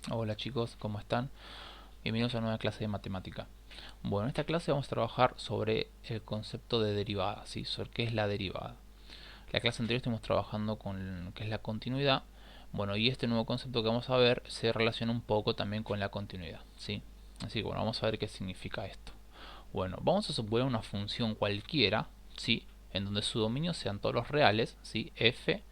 Hola chicos, ¿cómo están? Bienvenidos a una nueva clase de matemática. Bueno, en esta clase vamos a trabajar sobre el concepto de derivada, ¿sí? Sobre qué es la derivada. La clase anterior estuvimos trabajando con qué es la continuidad. Bueno, y este nuevo concepto que vamos a ver se relaciona un poco también con la continuidad, ¿sí? Así que bueno, vamos a ver qué significa esto. Bueno, vamos a suponer una función cualquiera, ¿sí? En donde su dominio sean todos los reales, ¿sí? F,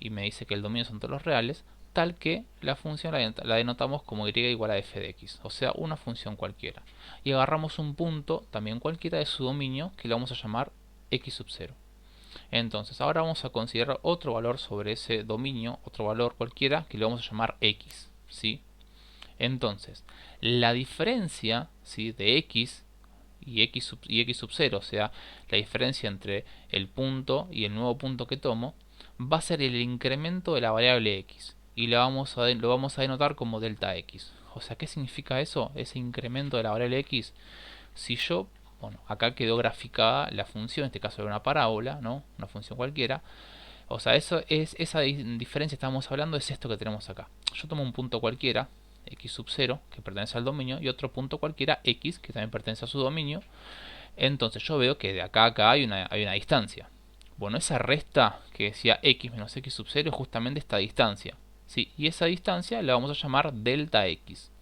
y me dice que el dominio son todos los reales, tal que la función la denotamos como y igual a f de x, o sea, una función cualquiera. Y agarramos un punto, también cualquiera, de su dominio, que le vamos a llamar x sub 0. Entonces, ahora vamos a considerar otro valor sobre ese dominio, otro valor cualquiera, que le vamos a llamar x, ¿sí? Entonces, la diferencia, ¿sí?, de x y x sub 0, o sea, la diferencia entre el punto y el nuevo punto que tomo, va a ser el incremento de la variable x. Y lo vamos a denotar como delta x. O sea, ¿qué significa eso? Ese incremento de la variable x. Si yo, bueno, acá quedó graficada la función, en este caso era una parábola, ¿no? Una función cualquiera. O sea, esa diferencia que estamos hablando es esto que tenemos acá. Yo tomo un punto cualquiera, x sub 0, que pertenece al dominio, y otro punto cualquiera, x, que también pertenece a su dominio. Entonces yo veo que de acá a acá hay una distancia. Bueno, esa resta que decía x menos x sub 0 es justamente esta distancia, ¿sí? Y esa distancia la vamos a llamar delta x,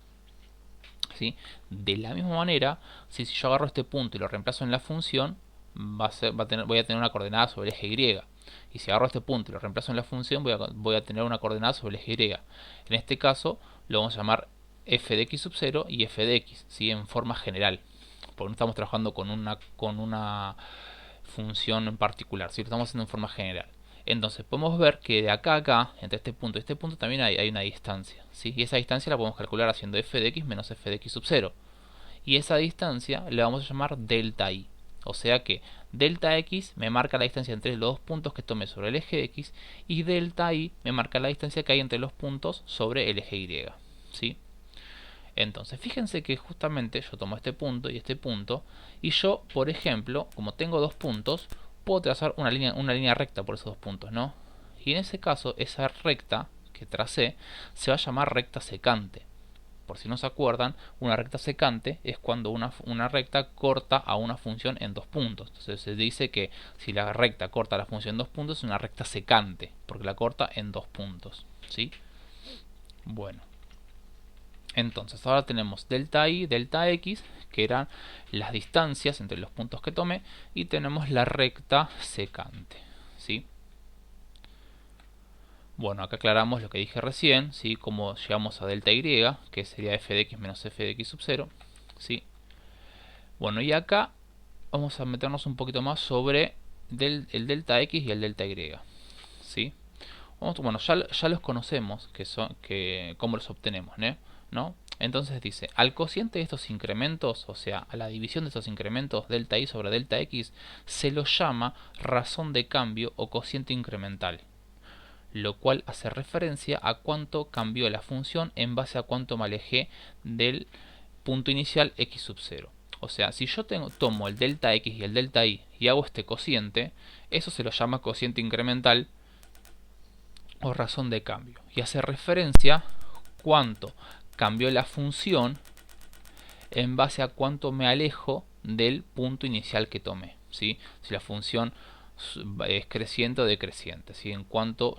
¿sí? De la misma manera, si yo agarro este punto y lo reemplazo en la función, voy a tener una coordenada sobre el eje y. Y si agarro este punto y lo reemplazo en la función, voy a tener una coordenada sobre el eje y. En este caso, lo vamos a llamar f de x sub 0 y f de x, ¿sí?, en forma general. Porque no estamos trabajando con una función en particular, si lo estamos haciendo en forma general. Entonces podemos ver que de acá a acá, entre este punto y este punto, también hay una distancia, ¿sí? Y esa distancia la podemos calcular haciendo f de x menos f de x sub 0. Y esa distancia le vamos a llamar delta i. O sea que delta x me marca la distancia entre los dos puntos que tomé sobre el eje x, y delta i me marca la distancia que hay entre los puntos sobre el eje y, ¿sí? Entonces, fíjense que justamente yo tomo este punto, y yo, por ejemplo, como tengo dos puntos, puedo trazar una línea recta por esos dos puntos, ¿no? Y en ese caso, esa recta que tracé se va a llamar recta secante. Por si no se acuerdan, una recta secante es cuando una recta corta a una función en dos puntos. Entonces se dice que si la recta corta la función en dos puntos es una recta secante, porque la corta en dos puntos, ¿sí? Bueno, entonces ahora tenemos delta i, delta x, que eran las distancias entre los puntos que tomé, y tenemos la recta secante, ¿sí? Bueno, acá aclaramos lo que dije recién, ¿sí? Como llegamos a delta y, que sería f de x menos f de x sub 0, ¿sí? Bueno, y acá vamos a meternos un poquito más sobre el delta x y el delta y, ¿sí? Bueno, ya los conocemos, cómo los obtenemos, ¿no? Entonces dice, al cociente de estos incrementos, o sea, a la división de estos incrementos, delta i sobre delta x, se lo llama razón de cambio o cociente incremental, lo cual hace referencia a cuánto cambió la función en base a cuánto me alejé del punto inicial x sub 0. O sea, si yo tomo el delta x y el delta y hago este cociente, eso se lo llama cociente incremental o razón de cambio, y hace referencia cuánto cambió la función en base a cuánto me alejo del punto inicial que tomé, ¿sí? Si la función es creciente o decreciente, ¿sí? En cuánto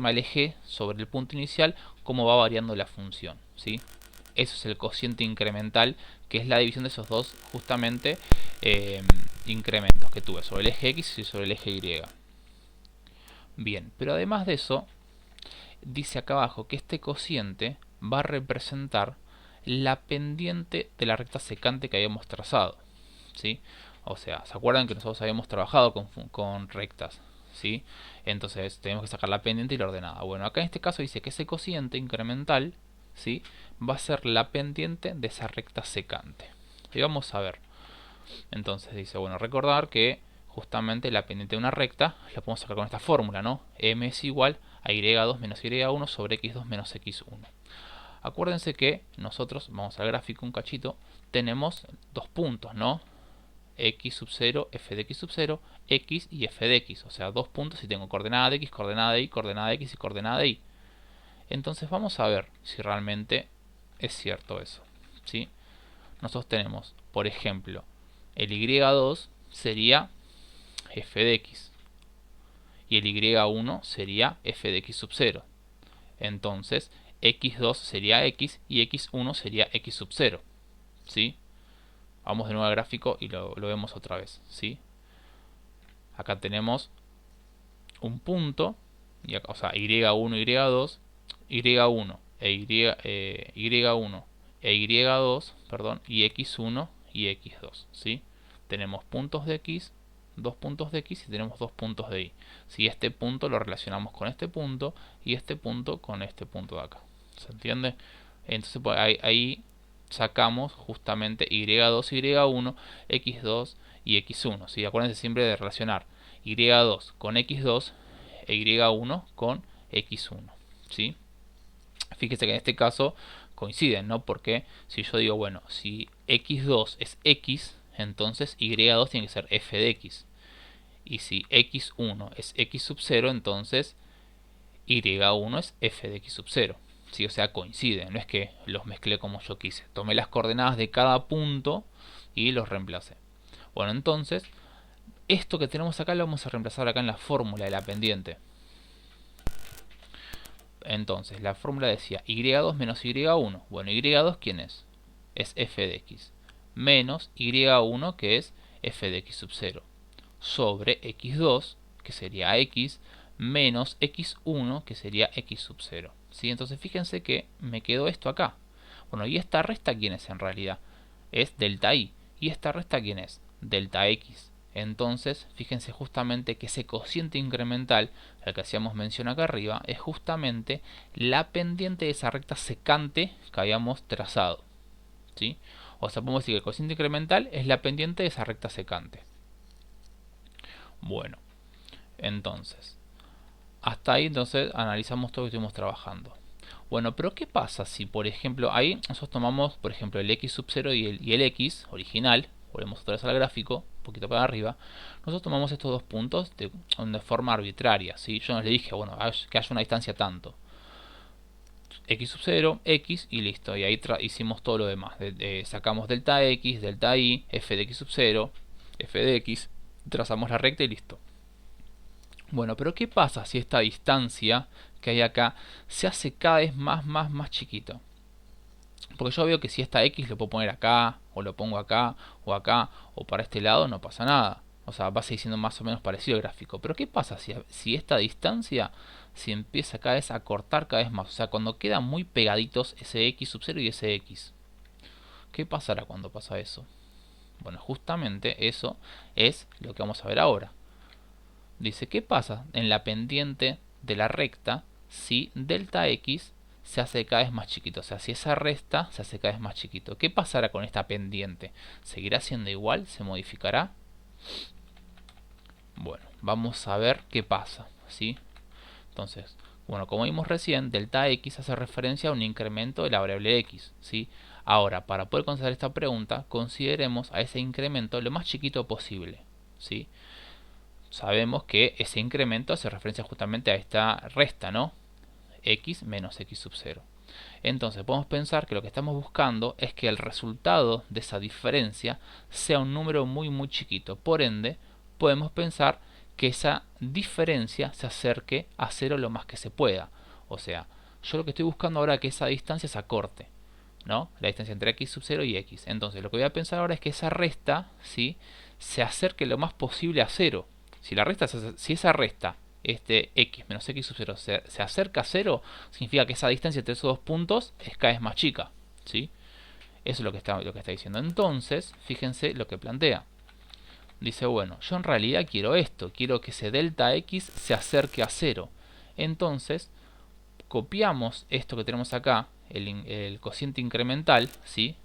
me alejé sobre el punto inicial, cómo va variando la función, ¿sí? Eso es el cociente incremental, que es la división de esos dos justamente eh, incrementos que tuve sobre el eje x y sobre el eje y. Bien, pero además de eso, dice acá abajo que este cociente va a representar la pendiente de la recta secante que habíamos trazado, ¿sí? O sea, ¿se acuerdan que nosotros habíamos trabajado con rectas? ¿Sí? Entonces tenemos que sacar la pendiente y la ordenada. Bueno, acá en este caso dice que ese cociente incremental, ¿sí?, va a ser la pendiente de esa recta secante. Y vamos a ver. Entonces dice, bueno, recordar que justamente la pendiente de una recta la podemos sacar con esta fórmula, ¿no? M es igual a y2 menos y1 sobre x2 menos x1. Acuérdense que nosotros, vamos al gráfico un cachito, tenemos dos puntos, ¿no? X sub 0, f de x sub 0, x y f de x. O sea, dos puntos y tengo coordenada de x, coordenada de y, coordenada de x y coordenada de y. Entonces vamos a ver si realmente es cierto eso, ¿sí? Nosotros tenemos, por ejemplo, el y2 sería f de x y el y1 sería f de x sub 0. Entonces x2 sería x y x1 sería x sub 0, ¿sí? Vamos de nuevo al gráfico y lo vemos otra vez, ¿sí? Acá tenemos un punto, y acá, o sea, y1, y2, y1 y1 e y2, perdón, y x1 y x2, ¿sí? Tenemos puntos de x, dos puntos de x y tenemos dos puntos de y. Si este punto lo relacionamos con este punto y este punto con este punto de acá, ¿se entiende? Entonces pues, ahí sacamos justamente y2, y1, x2 y x1, ¿sí? Acuérdense siempre de relacionar y2 con x2 e y1 con x1, ¿sí? Fíjese que en este caso coinciden, ¿no? Porque si yo digo, bueno, si x2 es x, entonces y2 tiene que ser f de x. Y si x1 es x sub 0, entonces y1 es f de x sub 0. ¿Sí? O sea, coinciden, no es que los mezclé como yo quise. Tomé las coordenadas de cada punto y los reemplacé. Bueno, entonces, esto que tenemos acá lo vamos a reemplazar acá en la fórmula de la pendiente. Entonces, la fórmula decía y2 menos y1. Bueno, y2, ¿quién es? Es f de x. Menos y1, que es f de x sub 0. Sobre x2, que sería x, menos x1, que sería x sub 0. ¿Sí? Entonces, fíjense que me quedó esto acá. Bueno, ¿y esta resta quién es en realidad? Es delta y. ¿Y esta resta quién es? Delta x. Entonces, fíjense justamente que ese cociente incremental, al que hacíamos mención acá arriba, es justamente la pendiente de esa recta secante que habíamos trazado, ¿sí? O sea, podemos decir que el cociente incremental es la pendiente de esa recta secante. Bueno, entonces, hasta ahí entonces analizamos todo lo que estuvimos trabajando. Bueno, pero ¿qué pasa si, por ejemplo, ahí nosotros tomamos, por ejemplo, el x sub 0 y el x original, volvemos otra vez al gráfico, un poquito para arriba, nosotros tomamos estos dos puntos de forma arbitraria, ¿sí? Yo no le dije, bueno, que haya una distancia tanto. X sub 0, X y listo, y ahí hicimos todo lo demás. Sacamos delta X, delta Y, f de X sub 0, f de X, trazamos la recta y listo. Bueno, pero ¿qué pasa si esta distancia que hay acá se hace cada vez más chiquito? Porque yo veo que si esta X lo puedo poner acá, o lo pongo acá, o para este lado, no pasa nada. O sea, va a seguir siendo más o menos parecido el gráfico. Pero ¿qué pasa si esta distancia se empieza cada vez a cortar cada vez más? O sea, cuando quedan muy pegaditos ese X sub 0 y ese X. ¿Qué pasará cuando pasa eso? Bueno, justamente eso es lo que vamos a ver ahora. Dice, ¿qué pasa en la pendiente de la recta si delta x se hace cada vez más chiquito? O sea, si esa resta se hace cada vez más chiquito. ¿Qué pasará con esta pendiente? ¿Seguirá siendo igual? ¿Se modificará? Bueno, vamos a ver qué pasa, ¿sí? Entonces, bueno, como vimos recién, delta x hace referencia a un incremento de la variable x, ¿sí? Ahora, para poder contestar esta pregunta, consideremos a ese incremento lo más chiquito posible, ¿sí? Sabemos que ese incremento hace referencia justamente a esta resta, ¿no? X menos x sub 0. Entonces podemos pensar que lo que estamos buscando es que el resultado de esa diferencia sea un número muy chiquito. Por ende, podemos pensar que esa diferencia se acerque a 0 lo más que se pueda. O sea, yo lo que estoy buscando ahora es que esa distancia se acorte, ¿no? La distancia entre x sub 0 y x. Entonces lo que voy a pensar ahora es que esa resta, ¿sí?, se acerque lo más posible a 0. Si esa resta, este x menos x sub 0, se acerca a 0, significa que esa distancia entre esos dos puntos es cada vez más chica, ¿sí? Eso es lo que está diciendo. Entonces, fíjense lo que plantea. Dice, bueno, yo en realidad quiero esto, quiero que ese delta x se acerque a 0. Entonces, copiamos esto que tenemos acá, el cociente incremental, ¿sí?,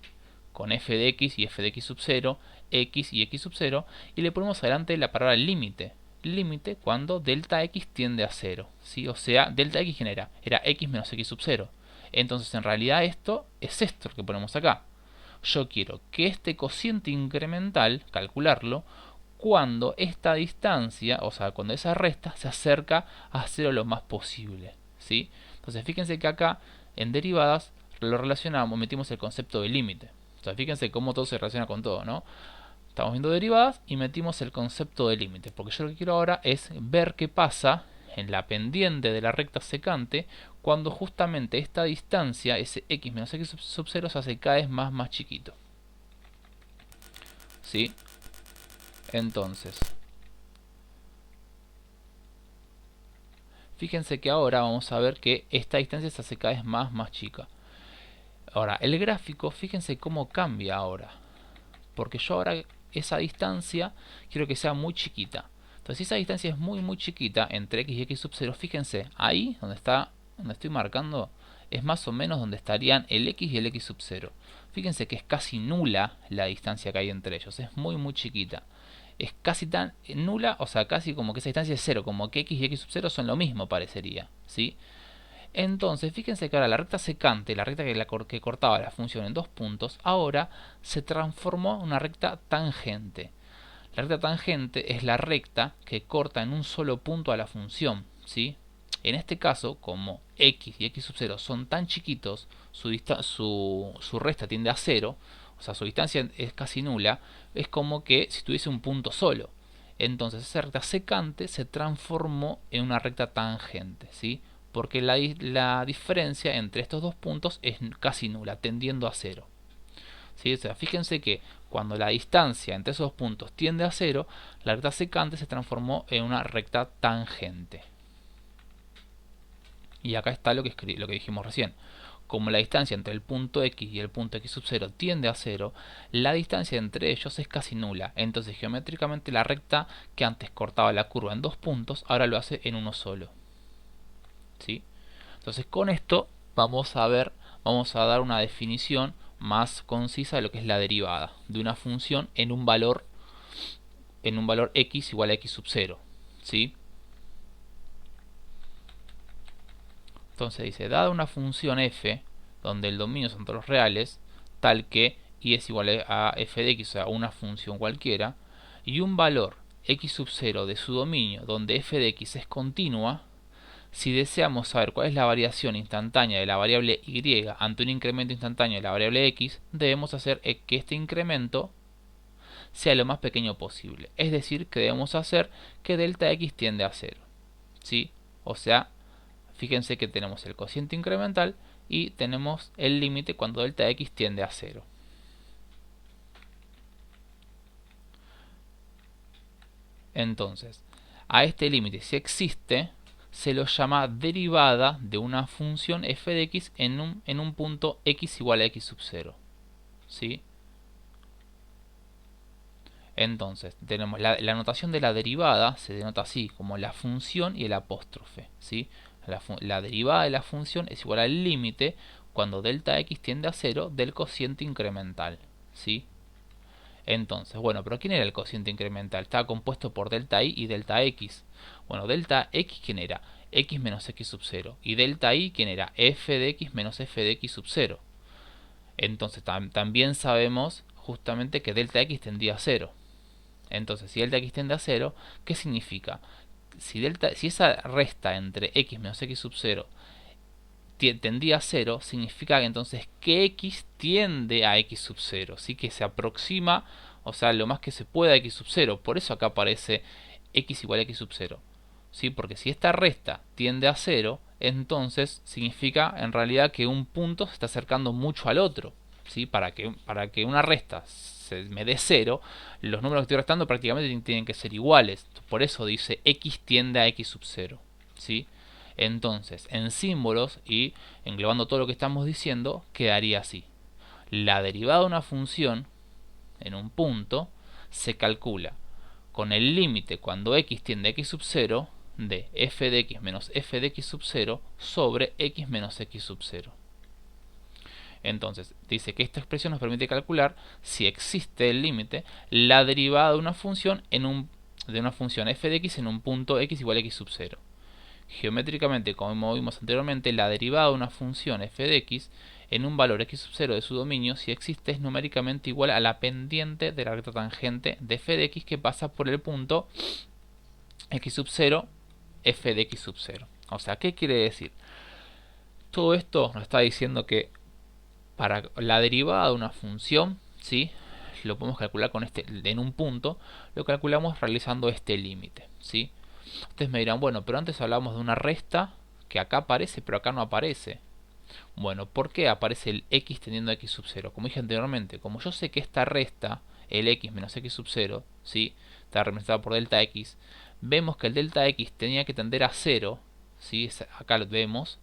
con f de x y f de x sub 0, x y x sub 0, y le ponemos adelante la palabra límite. Límite cuando delta x tiende a 0, ¿sí? O sea, delta x era x menos x sub 0. Entonces, en realidad esto es esto que ponemos acá. Yo quiero que este cociente incremental, calcularlo, cuando esta distancia, o sea, cuando esa resta se acerca a 0 lo más posible, ¿sí? Entonces fíjense que acá en derivadas lo relacionamos, metimos el concepto de límite. O sea, fíjense cómo todo se relaciona con todo, ¿no? Estamos viendo derivadas y metimos el concepto de límite, porque yo lo que quiero ahora es ver qué pasa en la pendiente de la recta secante cuando justamente esta distancia, ese x menos x sub 0, se hace cada vez más chiquito. ¿Sí? Entonces, fíjense que ahora vamos a ver que esta distancia se hace cada vez más chica. Ahora, el gráfico, fíjense cómo cambia ahora. Porque yo ahora esa distancia quiero que sea muy chiquita. Entonces, si esa distancia es muy chiquita entre x y x sub 0, fíjense, ahí donde estoy marcando, es más o menos donde estarían el x y el x sub 0. Fíjense que es casi nula la distancia que hay entre ellos, es muy chiquita. Es casi tan nula, o sea, casi como que esa distancia es cero, como que x y x sub 0 son lo mismo, parecería, ¿sí? Entonces, fíjense que ahora la recta secante, la recta que cortaba la función en dos puntos, ahora se transformó en una recta tangente. La recta tangente es la recta que corta en un solo punto a la función, ¿sí? En este caso, como x y x sub 0 son tan chiquitos, su resta tiende a cero, o sea, su distancia es casi nula, es como que si tuviese un punto solo. Entonces, esa recta secante se transformó en una recta tangente, ¿sí? Porque la diferencia entre estos dos puntos es casi nula, tendiendo a cero. ¿Sí? O sea, fíjense que cuando la distancia entre esos dos puntos tiende a cero, la recta secante se transformó en una recta tangente. Y acá está lo que dijimos recién. Como la distancia entre el punto x y el punto x sub 0 tiende a cero, la distancia entre ellos es casi nula. Entonces geométricamente la recta que antes cortaba la curva en dos puntos, ahora lo hace en uno solo. ¿Sí? Entonces con esto vamos a dar una definición más concisa de lo que es la derivada de una función en un valor x igual a x sub 0. ¿Sí? Entonces dice, dada una función f, donde el dominio son todos los reales, tal que y es igual a f de x, o sea, una función cualquiera, y un valor x sub 0 de su dominio, donde f de x es continua, si deseamos saber cuál es la variación instantánea de la variable y ante un incremento instantáneo de la variable x, debemos hacer que este incremento sea lo más pequeño posible. Es decir, que debemos hacer que delta x tiende a 0. ¿Sí? O sea, fíjense que tenemos el cociente incremental y tenemos el límite cuando delta x tiende a 0. Entonces, a este límite, si existe, se lo llama derivada de una función f de x en un punto x igual a x sub 0. ¿Sí? Entonces, tenemos la notación de la derivada, se denota así, como la función y el apóstrofe. ¿Sí? La derivada de la función es igual al límite cuando delta x tiende a 0 del cociente incremental. ¿Sí? Entonces, bueno, pero ¿quién era el cociente incremental? Estaba compuesto por delta y delta x. Bueno, delta x, ¿quién era? X menos x sub 0. Y delta y, ¿quién era? F de x menos f de x sub 0. Entonces, también sabemos justamente que delta x tendía a 0. Entonces, si delta x tiende a 0, ¿qué significa? Si esa resta entre x menos x sub 0 tendía a 0, significa que entonces que x tiende a x sub 0, ¿sí? Que se aproxima, o sea, lo más que se pueda a x sub 0. Por eso acá aparece x igual a x sub 0. ¿Sí? Porque si esta resta tiende a 0, entonces significa en realidad que un punto se está acercando mucho al otro. ¿Sí? Para que una resta me dé 0, los números que estoy restando prácticamente tienen que ser iguales. Por eso dice x tiende a x sub 0. ¿Sí? Entonces, en símbolos y englobando todo lo que estamos diciendo, quedaría así. La derivada de una función en un punto se calcula con el límite cuando x tiende a x sub 0 de f de x menos f de x sub 0 sobre x menos x sub 0. Entonces, dice que esta expresión nos permite calcular, si existe el límite, la derivada de una función f de x en un punto x igual a x sub 0. Geométricamente, como vimos anteriormente, la derivada de una función f de x en un valor x sub 0 de su dominio, si existe, es numéricamente igual a la pendiente de la recta tangente de f de x que pasa por el punto x sub 0, f de x sub 0. O sea, ¿qué quiere decir? Todo esto nos está diciendo que para la derivada de una función, ¿sí? Lo podemos calcular con en un punto, lo calculamos realizando este límite, ¿sí? Ustedes me dirán, bueno, pero antes hablamos de una resta que acá aparece, pero acá no aparece. Bueno, ¿por qué aparece el x teniendo a x sub 0? Como dije anteriormente, como yo sé que esta resta, el x menos x sub 0, ¿sí? Está representada por delta x, vemos que el delta x tenía que tender a 0, ¿sí? Acá lo vemos.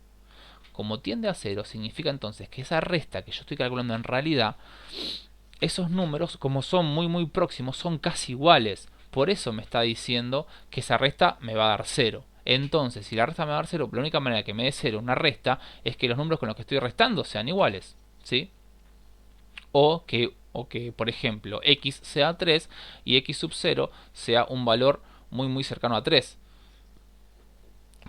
Como tiende a 0, significa entonces que esa resta que yo estoy calculando en realidad, esos números, como son muy próximos, son casi iguales. Por eso me está diciendo que esa resta me va a dar 0. Entonces, si la resta me va a dar 0, la única manera que me dé 0 una resta es que los números con los que estoy restando sean iguales, ¿sí? O que, por ejemplo, x sea 3 y x sub 0 sea un valor muy cercano a 3.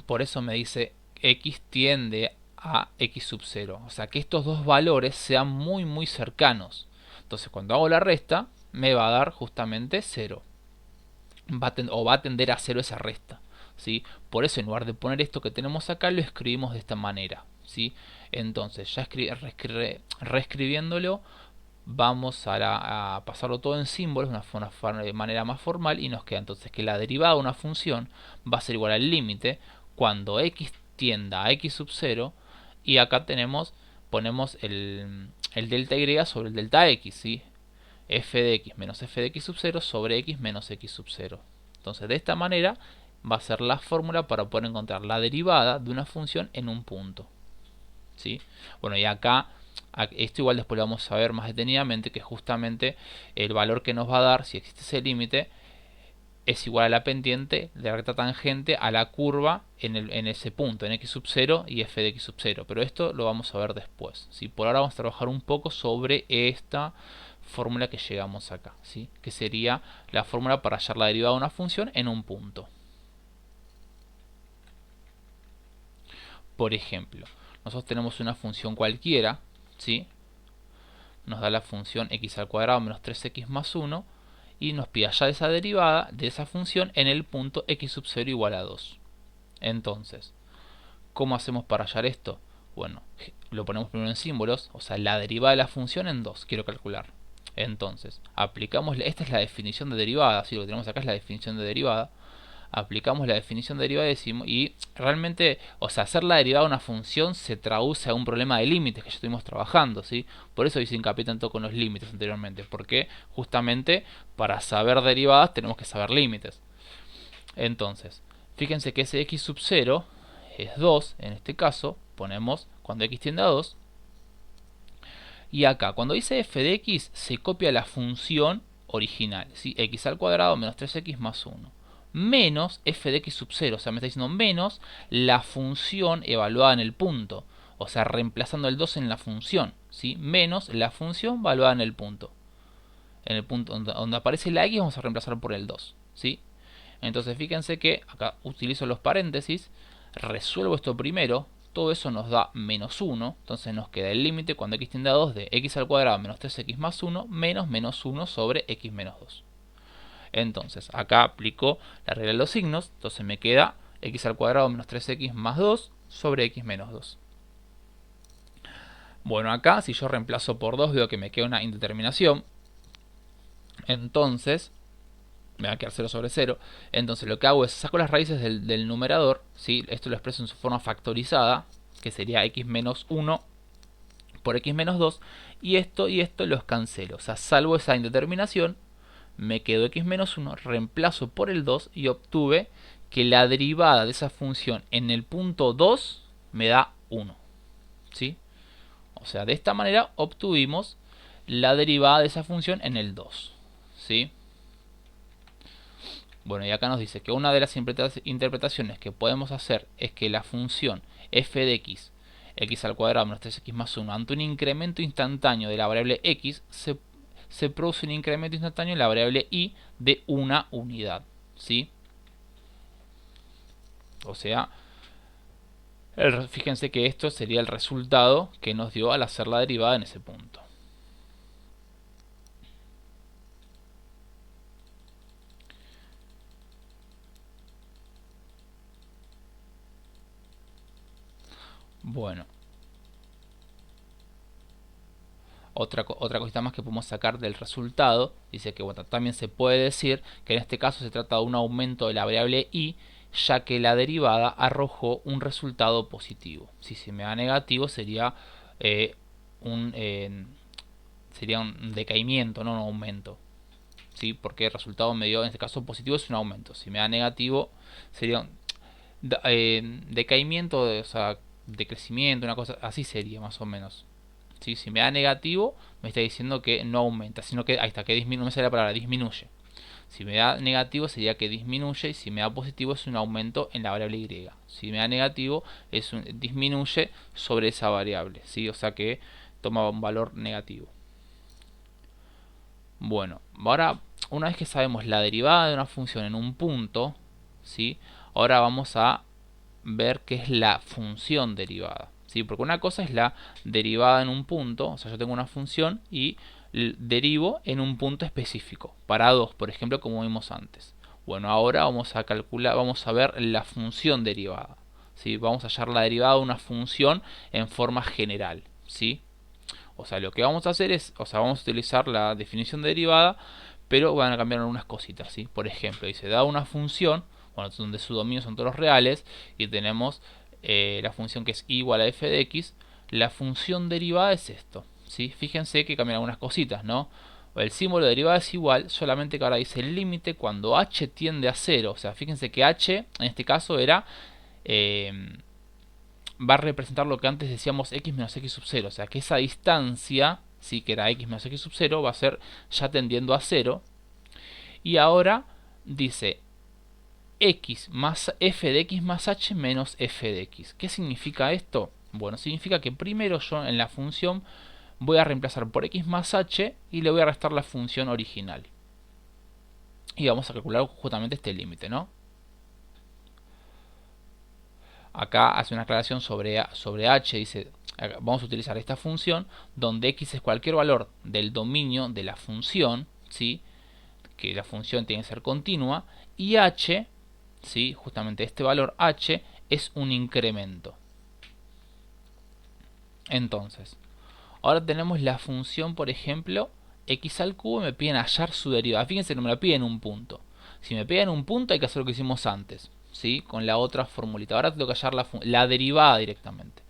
Por eso me dice x tiende a x sub 0. O sea, que estos dos valores sean muy cercanos. Entonces, cuando hago la resta, me va a dar justamente 0. O va a tender a 0 esa resta, ¿sí? Por eso, en lugar de poner esto que tenemos acá, lo escribimos de esta manera, ¿sí? Entonces, ya reescribiéndolo, vamos a pasarlo todo en símbolos de una manera más formal, y nos queda entonces que la derivada de una función va a ser igual al límite cuando x tienda a x sub 0, y acá ponemos el delta y sobre el delta x, ¿sí? F de x menos f de x sub 0 sobre x menos x sub 0. Entonces, de esta manera va a ser la fórmula para poder encontrar la derivada de una función en un punto, ¿sí? Bueno, y acá esto igual después lo vamos a ver más detenidamente, que justamente el valor que nos va a dar, si existe ese límite, es igual a la pendiente de la recta tangente a la curva en ese punto, en x sub 0 y f de x sub 0. Pero esto lo vamos a ver después, ¿sí? Por ahora vamos a trabajar un poco sobre esta fórmula que llegamos acá, ¿sí? Que sería la fórmula para hallar la derivada de una función en un punto. Por ejemplo, nosotros tenemos una función cualquiera, ¿sí? Nos da la función x al cuadrado menos 3x más 1, y nos pide hallar esa derivada de esa función en el punto x sub 0 igual a 2. Entonces, ¿cómo hacemos para hallar esto? Bueno, lo ponemos primero en símbolos, o sea, la derivada de la función en 2, quiero calcular. Entonces, aplicamos, esta es la definición de derivada, así lo que tenemos acá es la definición de derivada. Aplicamos la definición de derivada y realmente, o sea, hacer la derivada de una función se traduce a un problema de límites que ya estuvimos trabajando, ¿sí? Por eso hice hincapié tanto con los límites anteriormente, porque justamente para saber derivadas tenemos que saber límites. Entonces, fíjense que ese x sub 0 es 2, en este caso, ponemos cuando x tiende a 2, y acá, cuando dice f de x, se copia la función original, ¿sí? X al cuadrado menos 3x más 1 menos f de x sub 0, o sea, me está diciendo menos la función evaluada en el punto, o sea, reemplazando el 2 en la función, ¿sí? Menos la función evaluada en el punto. En el punto donde aparece la x vamos a reemplazar por el 2, ¿sí? Entonces fíjense que acá utilizo los paréntesis, resuelvo esto primero, todo eso nos da menos 1, entonces nos queda el límite cuando x tiende a 2 de x al cuadrado menos 3x más 1 menos menos 1 sobre x menos 2. Entonces, acá aplico la regla de los signos, entonces me queda x al cuadrado menos 3x más 2 sobre x menos 2. Bueno, acá si yo reemplazo por 2 veo que me queda una indeterminación, entonces me va a quedar 0 sobre 0. Entonces lo que hago es saco las raíces del numerador, ¿sí? Esto lo expreso en su forma factorizada, que sería x menos 1 por x menos 2, y esto los cancelo, o sea, salvo esa indeterminación, me quedo x menos 1, reemplazo por el 2 y obtuve que la derivada de esa función en el punto 2 me da 1, ¿sí? O sea, de esta manera obtuvimos la derivada de esa función en el 2, ¿sí? Bueno, y acá nos dice que una de las interpretaciones que podemos hacer es que la función f de x, x al cuadrado menos 3x más 1, ante un incremento instantáneo de la variable x, se produce un incremento instantáneo en la variable y de una unidad, ¿sí? O sea, fíjense que esto sería el resultado que nos dio al hacer la derivada en ese punto. Bueno, Otra cosita más que podemos sacar del resultado, dice que bueno, también se puede decir que en este caso se trata de un aumento de la variable y, ya que la derivada arrojó un resultado positivo. Si me da negativo sería un decaimiento, no un aumento. ¿Sí? Porque el resultado me dio, en este caso positivo, es un aumento. Si me da negativo sería un decaimiento, o sea, decrecimiento, una cosa así sería más o menos. ¿Sí? Si me da negativo, me está diciendo que no aumenta, sino que, ahí está, que disminuye, me sale la palabra, disminuye. Si me da negativo sería que disminuye, y si me da positivo es un aumento en la variable y. Si me da negativo es disminuye sobre esa variable, ¿sí? O sea que toma un valor negativo. Bueno, ahora una vez que sabemos la derivada de una función en un punto, ¿sí? Ahora vamos a ver qué es la función derivada, ¿sí? Porque una cosa es la derivada en un punto, o sea, yo tengo una función y derivo en un punto específico, para 2, por ejemplo, como vimos antes. Bueno, ahora vamos a calcular, vamos a ver la función derivada, ¿sí? Vamos a hallar la derivada de una función en forma general, ¿sí? O sea, lo que vamos a hacer es, o sea, vamos a utilizar la definición de derivada, pero van a cambiar algunas cositas, ¿sí? Por ejemplo, dice, da una función, bueno, donde su dominio son todos los reales, y tenemos la función que es igual a f de x, la función derivada es esto, ¿sí? Fíjense que cambian algunas cositas, ¿no? El símbolo de derivada es igual, solamente que ahora dice el límite cuando h tiende a 0, o sea, fíjense que h, en este caso, era... va a representar lo que antes decíamos x menos x sub 0, o sea que esa distancia, sí, que era x menos x sub 0, va a ser ya tendiendo a 0, y ahora dice x más f de x más h menos f de x. ¿Qué significa esto? Bueno, significa que primero yo en la función voy a reemplazar por x más h y le voy a restar la función original. Y vamos a calcular justamente este límite, ¿no? Acá hace una aclaración sobre h, dice, vamos a utilizar esta función donde x es cualquier valor del dominio de la función, ¿sí? Que la función tiene que ser continua, y h, ¿sí? Justamente este valor h es un incremento. Entonces, ahora tenemos la función, por ejemplo, x al cubo, me piden hallar su derivada. Fíjense que no me la piden en un punto. Si me piden un punto hay que hacer lo que hicimos antes, ¿sí? Con la otra formulita. Ahora tengo que hallar la derivada directamente.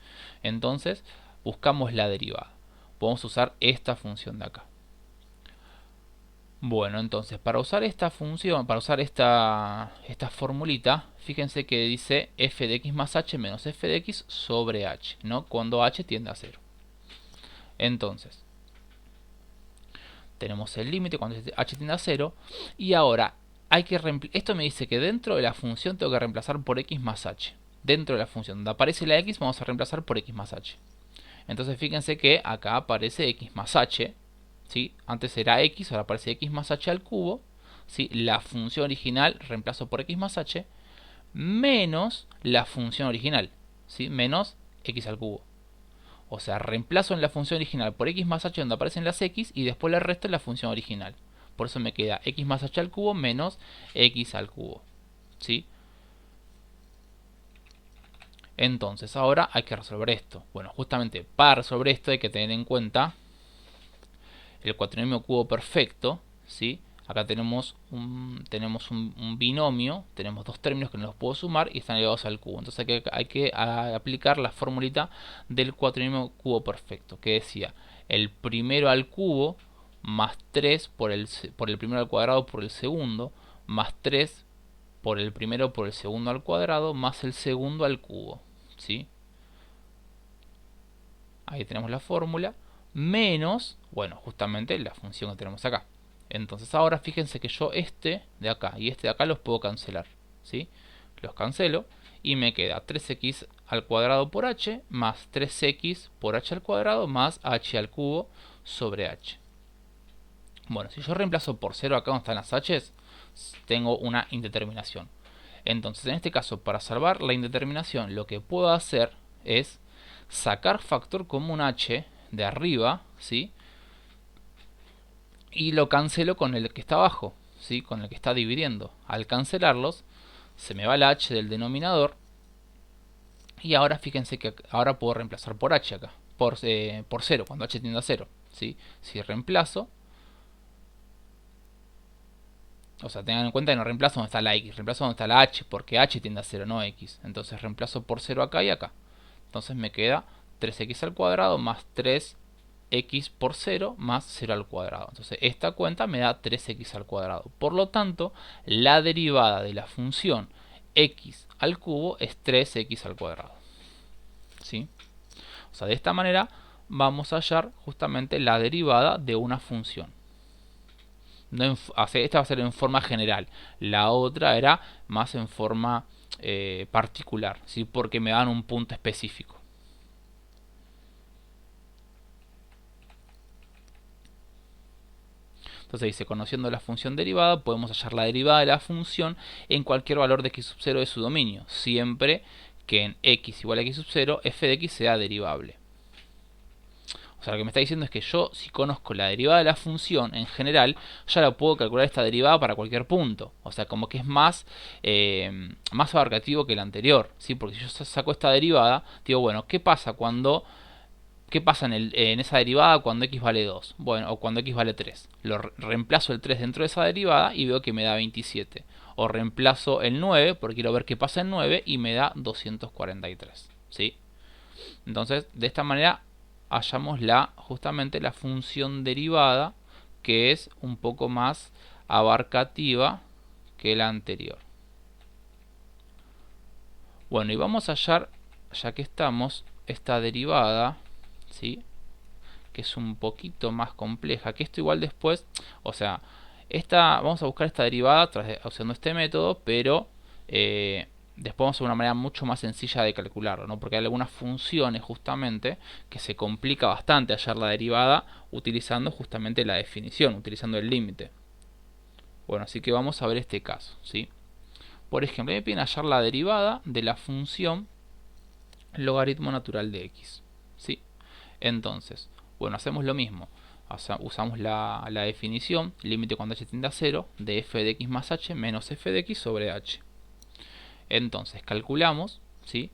Entonces, buscamos la derivada. Podemos usar esta función de acá. Bueno, entonces, para usar esta función, para usar esta formulita, fíjense que dice f de x más h menos f de x sobre h, ¿no? Cuando h tiende a 0. Entonces, tenemos el límite cuando h tiende a 0, y ahora hay que esto me dice que dentro de la función tengo que reemplazar por x más h. Dentro de la función donde aparece la x vamos a reemplazar por x más h. Entonces fíjense que acá aparece x más h, ¿sí? Antes era x, ahora aparece x más h al cubo, ¿sí? La función original reemplazo por x más h menos la función original, ¿sí? Menos x al cubo. O sea, reemplazo en la función original por x más h donde aparecen las x y después le resto en la función original. Por eso me queda x más h al cubo menos x al cubo, ¿sí? Entonces ahora hay que resolver esto. Bueno, justamente para resolver esto hay que tener en cuenta el cuatrinomio cubo perfecto, ¿sí? Acá tenemos un binomio, tenemos dos términos que no los puedo sumar y están elevados al cubo. Entonces hay que aplicar la formulita del cuatrinomio cubo perfecto, que decía el primero al cubo más 3 por el primero al cuadrado por el segundo, más 3 por el primero por el segundo al cuadrado, más el segundo al cubo, ¿sí? Ahí tenemos la fórmula, menos, bueno, justamente la función que tenemos acá. Entonces ahora fíjense que yo este de acá y este de acá los puedo cancelar, ¿sí? Los cancelo y me queda 3x al cuadrado por h más 3x por h al cuadrado más h al cubo sobre h. Bueno, si yo reemplazo por 0 acá donde están las h's, tengo una indeterminación. Entonces en este caso, para salvar la indeterminación, lo que puedo hacer es sacar factor común h de arriba, ¿sí? Y lo cancelo con el que está abajo, ¿sí? Con el que está dividiendo. Al cancelarlos, se me va la h del denominador. Y ahora fíjense que ahora puedo reemplazar por h acá. Por 0, cuando h tiende a 0. ¿sí? Si reemplazo, o sea, tengan en cuenta que no reemplazo donde está la x, reemplazo donde está la h, porque h tiende a 0, no x. Entonces reemplazo por 0 acá y acá. Entonces me queda 3x al cuadrado más 3x por 0 más 0 al cuadrado. Entonces esta cuenta me da 3x al cuadrado. Por lo tanto, la derivada de la función x al cubo es 3x al cuadrado. ¿Sí? O sea, de esta manera vamos a hallar justamente la derivada de una función. Esta va a ser en forma general. La otra era más en forma particular, ¿sí? Porque me dan un punto específico. Entonces dice, conociendo la función derivada, podemos hallar la derivada de la función en cualquier valor de x sub 0 de su dominio, siempre que en x igual a x sub 0, f de x sea derivable. O sea, lo que me está diciendo es que yo, si conozco la derivada de la función en general, ya la puedo calcular esta derivada para cualquier punto. O sea, como que es más abarcativo que el anterior, ¿sí? Porque si yo saco esta derivada, digo, bueno, ¿qué pasa en esa derivada cuando x vale 2? Bueno, o cuando x vale 3. Reemplazo el 3 dentro de esa derivada y veo que me da 27. O reemplazo el 9 porque quiero ver qué pasa en 9 y me da 243. ¿Sí? Entonces, de esta manera hallamos justamente la función derivada, que es un poco más abarcativa que la anterior. Bueno, y vamos a hallar, ya que estamos, esta derivada, ¿sí? Que es un poquito más compleja, que esto igual después, o sea, vamos a buscar esta derivada usando este método, pero después vamos a una manera mucho más sencilla de calcularlo, ¿no? Porque hay algunas funciones justamente que se complica bastante hallar la derivada utilizando justamente la definición, utilizando el límite. Bueno, así que vamos a ver este caso, ¿sí? Por ejemplo, me piden hallar la derivada de la función logaritmo natural de x, ¿sí? Entonces, bueno, hacemos lo mismo. Usamos la definición, límite cuando h tiende a 0, de f de x más h menos f de x sobre h. Entonces, calculamos, ¿sí?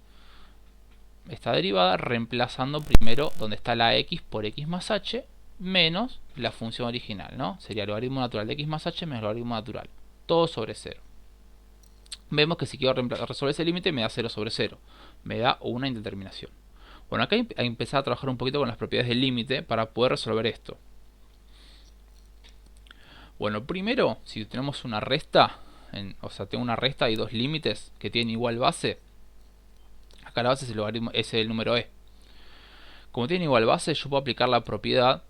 Esta derivada reemplazando primero donde está la x por x más h menos la función original, ¿no? Sería logaritmo natural de x más h menos logaritmo natural. Todo sobre 0. Vemos que si quiero resolver ese límite me da 0 sobre 0. Me da una indeterminación. Bueno, acá hay que empezar a trabajar un poquito con las propiedades del límite para poder resolver esto. Bueno, primero, si tenemos una resta, o sea, tengo una resta y dos límites que tienen igual base, acá la base es el número e. Como tiene igual base, yo puedo aplicar la propiedad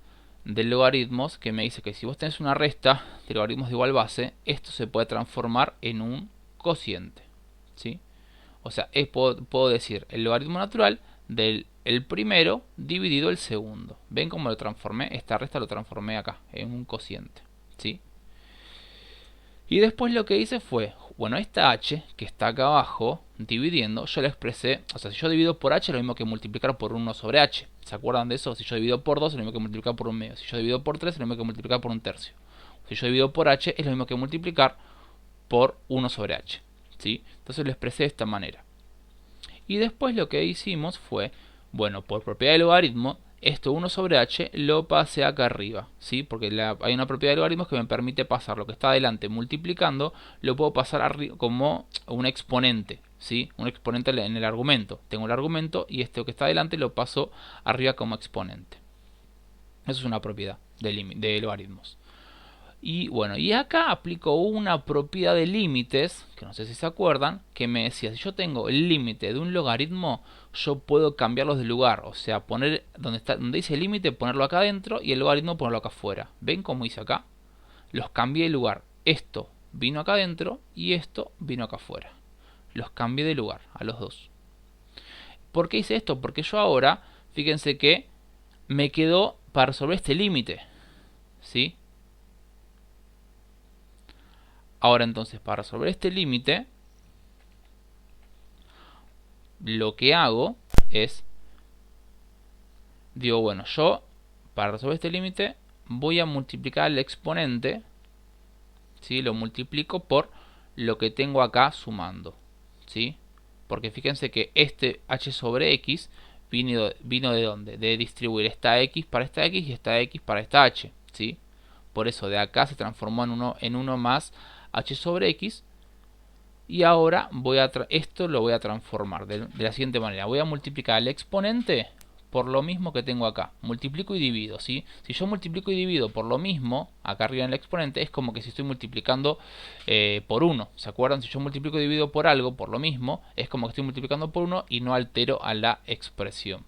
de logaritmos que me dice que si vos tenés una resta de logaritmos de igual base, esto se puede transformar en un cociente, ¿sí? O sea, puedo decir el logaritmo natural del primero dividido el segundo. ¿Ven cómo lo transformé? Esta resta lo transformé acá, en un cociente, ¿sí? Y después lo que hice fue, bueno, esta h que está acá abajo, dividiendo, yo la expresé, o sea, si yo divido por h es lo mismo que multiplicar por 1 sobre h. ¿Se acuerdan de eso? Si yo divido por 2 es lo mismo que multiplicar por un medio. Si yo divido por 3 es lo mismo que multiplicar por un tercio. Si yo divido por h es lo mismo que multiplicar por 1 sobre h, ¿sí? Entonces lo expresé de esta manera. Y después lo que hicimos fue, bueno, por propiedad de logaritmo, esto 1 sobre h lo pasé acá arriba, ¿sí? Porque hay una propiedad de logaritmos que me permite pasar lo que está adelante multiplicando, lo puedo pasar arriba como un exponente, ¿sí? Un exponente en el argumento. Tengo el argumento y esto que está adelante lo paso arriba como exponente. Eso es una propiedad de logaritmos. Y bueno, y acá aplico una propiedad de límites, que no sé si se acuerdan, que me decía, si yo tengo el límite de un logaritmo, yo puedo cambiarlos de lugar. O sea, poner donde dice límite, ponerlo acá adentro y el logaritmo ponerlo acá afuera. ¿Ven cómo hice acá? Los cambié de lugar. Esto vino acá adentro y esto vino acá afuera. Los cambié de lugar a los dos. ¿Por qué hice esto? Porque yo ahora, fíjense que me quedó para resolver este límite, ¿sí? Ahora entonces, para resolver este límite, lo que hago es, digo, bueno, yo para resolver este límite voy a multiplicar el exponente, ¿sí? Lo multiplico por lo que tengo acá sumando, ¿sí? Porque fíjense que este h sobre x vino de dónde? De distribuir esta x para esta x y esta x para esta h, ¿sí? Por eso de acá se transformó en 1 más h sobre x. Y ahora esto lo voy a transformar de la siguiente manera. Voy a multiplicar el exponente por lo mismo que tengo acá. Multiplico y divido, ¿sí? Si yo multiplico y divido por lo mismo, acá arriba en el exponente, es como que si estoy multiplicando por 1. ¿Se acuerdan? Si yo multiplico y divido por algo, por lo mismo, es como que estoy multiplicando por 1 y no altero a la expresión.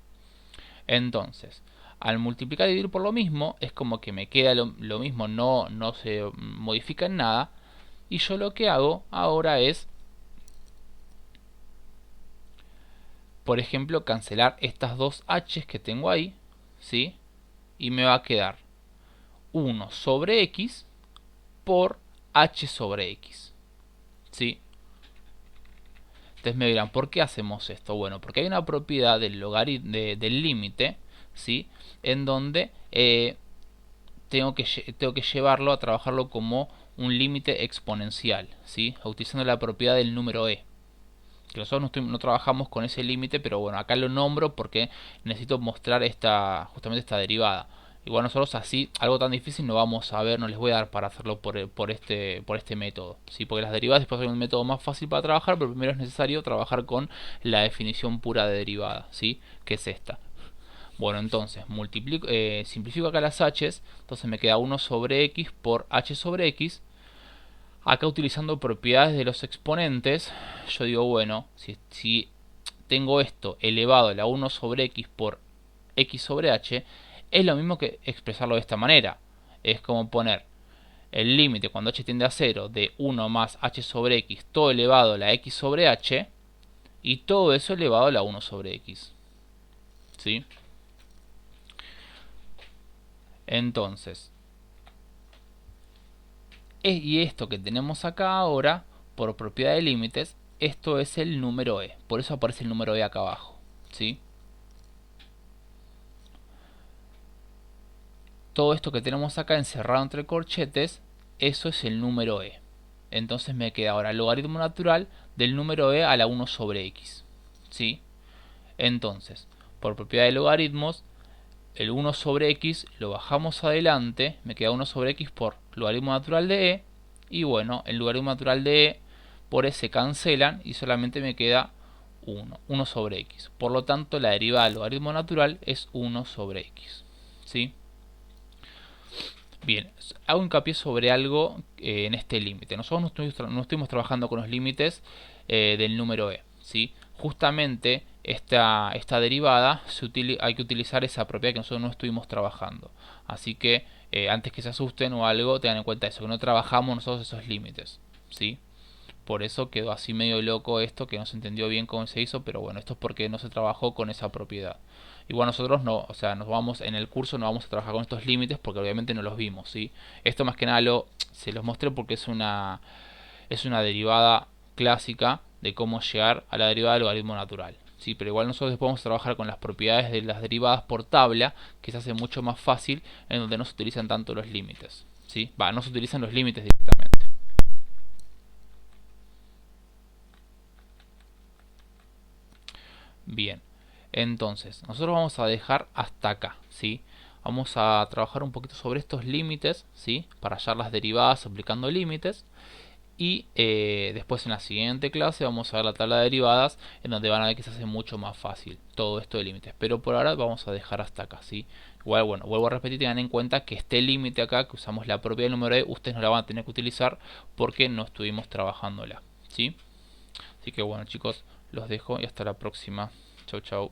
Entonces, al multiplicar y dividir por lo mismo, es como que me queda lo mismo, no se modifica en nada. Y yo lo que hago ahora es, por ejemplo, cancelar estas dos h's que tengo ahí, ¿sí? Y me va a quedar 1 sobre x por h sobre x, ¿sí? Entonces me dirán, ¿por qué hacemos esto? Bueno, porque hay una propiedad del logaritmo del límite, ¿sí? En donde tengo que llevarlo a trabajarlo como un límite exponencial, ¿sí? Utilizando la propiedad del número e. Que nosotros no trabajamos con ese límite, pero bueno, acá lo nombro porque necesito mostrar justamente esta derivada. Igual nosotros así, algo tan difícil no vamos a ver, no les voy a dar para hacerlo por este método, ¿sí? Porque las derivadas después hay un método más fácil para trabajar, pero primero es necesario trabajar con la definición pura de derivada, ¿sí? Que es esta. Bueno, entonces simplifico acá las h's, entonces me queda 1 sobre x por h sobre x. Acá utilizando propiedades de los exponentes, yo digo, bueno, si tengo esto elevado a la 1 sobre x por x sobre h, es lo mismo que expresarlo de esta manera. Es como poner el límite cuando h tiende a 0 de 1 más h sobre x, todo elevado a la x sobre h, y todo eso elevado a la 1 sobre x. ¿Sí? Entonces, y esto que tenemos acá ahora, por propiedad de límites, esto es el número e. Por eso aparece el número e acá abajo, ¿sí? Todo esto que tenemos acá encerrado entre corchetes, eso es el número e. Entonces me queda ahora el logaritmo natural del número e a la 1 sobre x, ¿sí? Entonces, por propiedad de logaritmos, el 1 sobre x lo bajamos adelante, me queda 1 sobre x por logaritmo natural de e, y bueno, el logaritmo natural de e por e se cancelan y solamente me queda 1 sobre x. Por lo tanto, la derivada del logaritmo natural es 1 sobre x, ¿sí? Bien, hago hincapié sobre algo en este límite. Nosotros no estuvimos trabajando con los límites del número e, ¿sí? Justamente esta derivada hay que utilizar esa propiedad que nosotros no estuvimos trabajando. Así que antes que se asusten o algo, tengan en cuenta eso, que no trabajamos nosotros esos límites, ¿sí? Por eso quedó así medio loco esto, que no se entendió bien cómo se hizo, pero bueno, esto es porque no se trabajó con esa propiedad. Igual nosotros no, o sea, en el curso no vamos a trabajar con estos límites porque obviamente no los vimos, ¿sí? Esto más que nada se los mostré porque es una derivada clásica de cómo llegar a la derivada del logaritmo natural, ¿sí? Pero igual nosotros después vamos a trabajar con las propiedades de las derivadas por tabla, que se hace mucho más fácil, en donde no se utilizan tanto los límites, ¿sí? No se utilizan los límites directamente. Bien, entonces, nosotros vamos a dejar hasta acá, ¿sí? Vamos a trabajar un poquito sobre estos límites, ¿sí? Para hallar las derivadas aplicando límites. Y después en la siguiente clase vamos a ver la tabla de derivadas, en donde van a ver que se hace mucho más fácil todo esto de límites. Pero por ahora vamos a dejar hasta acá, ¿sí? Igual, bueno, vuelvo a repetir, tengan en cuenta que este límite acá, que usamos la propiedad del número e, ustedes no la van a tener que utilizar porque no estuvimos trabajándola, ¿sí? Así que bueno, chicos, los dejo y hasta la próxima. Chau, chau.